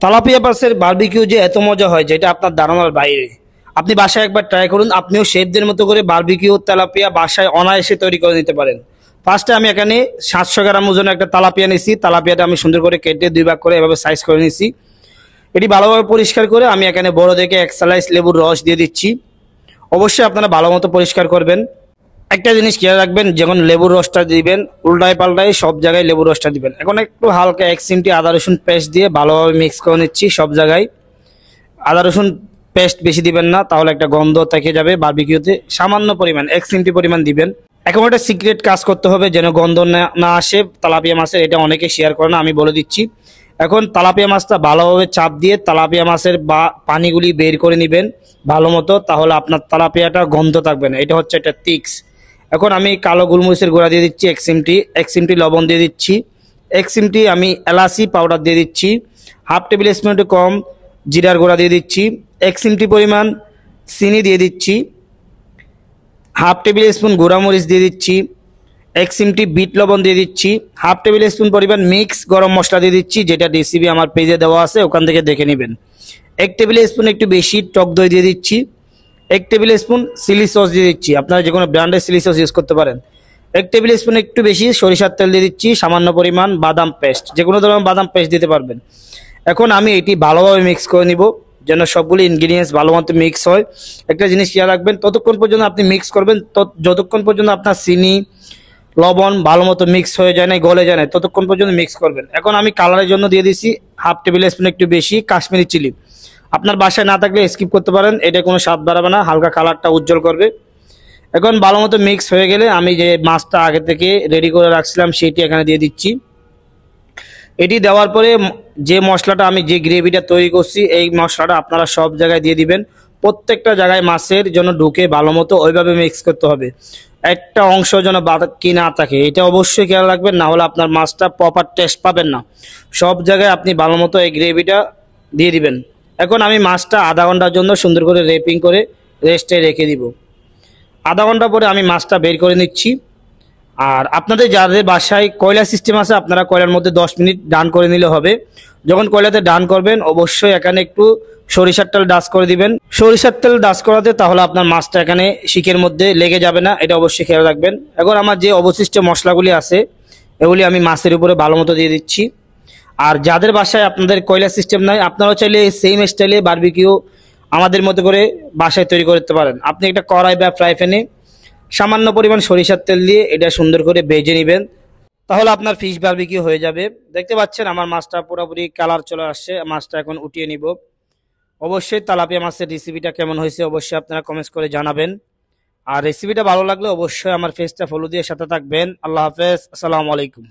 Tilapia মাছের barbecue যে এত মজা হয় যেটা আপনার ধারণার বাইরে। আপনি বাসায় একবার ট্রাই করুন, আপনিও শেফদের মতো করে বারবিকিউ তেলাপিয়া বাসায় অনায়াসে তৈরি করে নিতে পারেন। ফার্স্টে আমি এখানে 700 গ্রাম ওজনের একটা তেলাপিয়া নিয়েছি। তেলাপিয়াটা আমি সুন্দর করে কেটে 2 ভাগ করে এভাবে সাইজ করে নিয়েছি। এটি ভালোভাবে পরিষ্কার করে আমি এখানে বড় দেখে 1 স্লাইস লেবুর রস দিয়ে দিচ্ছি। অবশ্যই আপনারা ভালো মতো পরিষ্কার করবেন। একটা জিনিস খেয়াল রাখবেন, যখন লেবুর রসটা দিবেন উল্টায় পাল্টায় সব জায়গায় লেবুর রসটা দিবেন। এখন একটু হালকা 1 চিমটি আদা রসুন পেস্ট দিয়ে ভালোভাবে মিক্স করে নিচ্ছি সব জায়গায়। আদা রসুন পেস্ট বেশি দিবেন না, তাহলে একটা গন্ধ থেকে যাবে বারবিকিউতে। সামান্য পরিমাণ 1 চিমটি পরিমাণ দিবেন। এখন একটা সিক্রেট কাজ করতে হবে যেন গন্ধ না আসে তেলাপিয়া মাছের। এটা অনেকে শেয়ার করে না, আমি বলে দিচ্ছি। এখন তেলাপিয়া মাছটা ভালোভাবে চাপ দিয়ে তেলাপিয়া মাছের পানিগুলি বের করে নেবেন ভালো মতো, তাহলে আপনার তেলাপিয়াটা গন্ধ থাকবে না। এটা হচ্ছে একটা টিক্স। এখন আমি কালো গোলমরিচের গুঁড়া দিয়ে দিচ্ছি 1 চিমটি লবণ দিয়ে দিচ্ছি, 1 চিমটি আমি এলাচি পাউডার দিয়ে দিচ্ছি, হাফ টেবিল স্পুনের কম জিরার গুঁড়া দিয়ে দিচ্ছি, 1 চিমটি পরিমাণ চিনি দিয়ে দিচ্ছি, হাফ টেবিল স্পুন গুঁড়ামরিচ দিয়ে দিচ্ছি, 1 চিমটি বিট লবণ দিয়ে দিচ্ছি, হাফ টেবিল স্পুন পরিমাণ মিক্স গরম মশলা দিয়ে দিচ্ছি, যেটা রেসিপি আমার পেজে দেওয়া আছে, ওখান থেকে দেখে নেবেন। 1 টেবিল স্পুন একটু বেশি টক দই দিয়ে দিচ্ছি, 1 টেবিল স্পুন চিলি সস দিয়ে দিচ্ছি। আপনারা যে কোনো ব্র্যান্ডের চিলি সস ইউজ করতে পারেন। 1 টেবিল স্পুন একটু বেশি সরিষার তেল দিয়ে দিচ্ছি, সামান্য পরিমাণ বাদাম পেস্ট, যে কোনো ধরনের বাদাম পেস্ট দিতে পারবেন। এখন আমি এটি ভালোভাবে মিক্স করে নিব যেন সবগুলি ইনগ্রিডিয়েন্টস ভালো মতো মিক্স হয়। একটা জিনিস খেয়াল রাখবেন, ততক্ষণ পর্যন্ত আপনি মিক্স করবেন, যতক্ষণ পর্যন্ত আপনার চিনি লবণ ভালো মতো মিক্স হয়ে যায় না, গলে যায় না, ততক্ষণ পর্যন্ত মিক্স করবেন। এখন আমি কালারের জন্য দিয়ে দিচ্ছি হাফ টেবিল স্পুন একটু বেশি কাশ্মীরি চিলি। আপনার বাসায় না থাকলে স্কিপ করতে পারেন, এটা কোনো স্বাদ বাড়াবে না, হালকা কালারটা উজ্জ্বল করবে। এখন ভালো মতো মিক্স হয়ে গেলে আমি যে মাছটা আগে থেকে রেডি করে রাখছিলাম সেটি এখানে দিয়ে দিচ্ছি। এটি দেওয়ার পরে যে মশলাটা আমি যে গ্রেভিটা তৈরি করছি এই মশলাটা আপনারা সব জায়গায় দিয়ে দিবেন। প্রত্যেকটা জায়গায় মাছের জন্য ঢুকে ভালো মতো ওইভাবে মিক্স করতে হবে, একটা অংশ যেন বাকি না থাকে। এটা অবশ্যই খেয়াল রাখবেন, না হলে আপনার মাছটা প্রপার টেস্ট পাবেন না। সব জায়গায় আপনি ভালো মতো এই গ্রেভিটা দিয়ে দিবেন। এখন আমি মাছটা আধা ঘন্টার জন্য সুন্দর করে রেপিং করে রেস্টে রেখে দিব। আধা ঘন্টা পরে আমি মাছটা বের করে নিচ্ছি। আর আপনাদের যাদের বাসায় কয়লা সিস্টেম আছে আপনারা কয়লার মধ্যে 10 মিনিট ডান করে নিলে হবে। যখন কয়লাতে ডান করবেন অবশ্যই এখানে একটু সরিষার তেল ডাস্ট করে দিবেন। সরিষার তেল ডাস্ট করাতে তাহলে আপনার মাছটা এখানে শিকের মধ্যে লেগে যাবে না, এটা অবশ্যই খেয়াল রাখবেন। এখন আমার যে অবশিষ্ট মশলাগুলি আছে এগুলি আমি মাছের উপরে ভালো মতো দিয়ে দিচ্ছি। আর যাদের বাসায় আপনাদের কয়লা সিস্টেম নাই আপনারাও চাইলে সেম স্টাইলে বারবিকিউ আমাদের মতো করে বাসায় তৈরি করতে পারেন। আপনি একটা কড়াই বা ফ্রাই প্যানে সামান্য পরিমাণ সরিষার তেল দিয়ে এটা সুন্দর করে ভেজে নেবেন, তাহলে আপনার ফিশ বারবিকিউ হয়ে যাবে। দেখতে পাচ্ছেন আমার মাছটা পুরোপুরি কালার চলে আসছে। মাছটা এখন উঠিয়ে নিব। অবশ্যই তেলাপিয়া মাছের রেসিপিটা কেমন হয়েছে অবশ্যই আপনারা কমেন্টস করে জানাবেন। আর রেসিপিটা ভালো লাগলে অবশ্যই আমার পেজটা ফলো দিয়ে সাথে থাকবেন। আল্লাহ হাফেজ, আসসালামু আলাইকুম।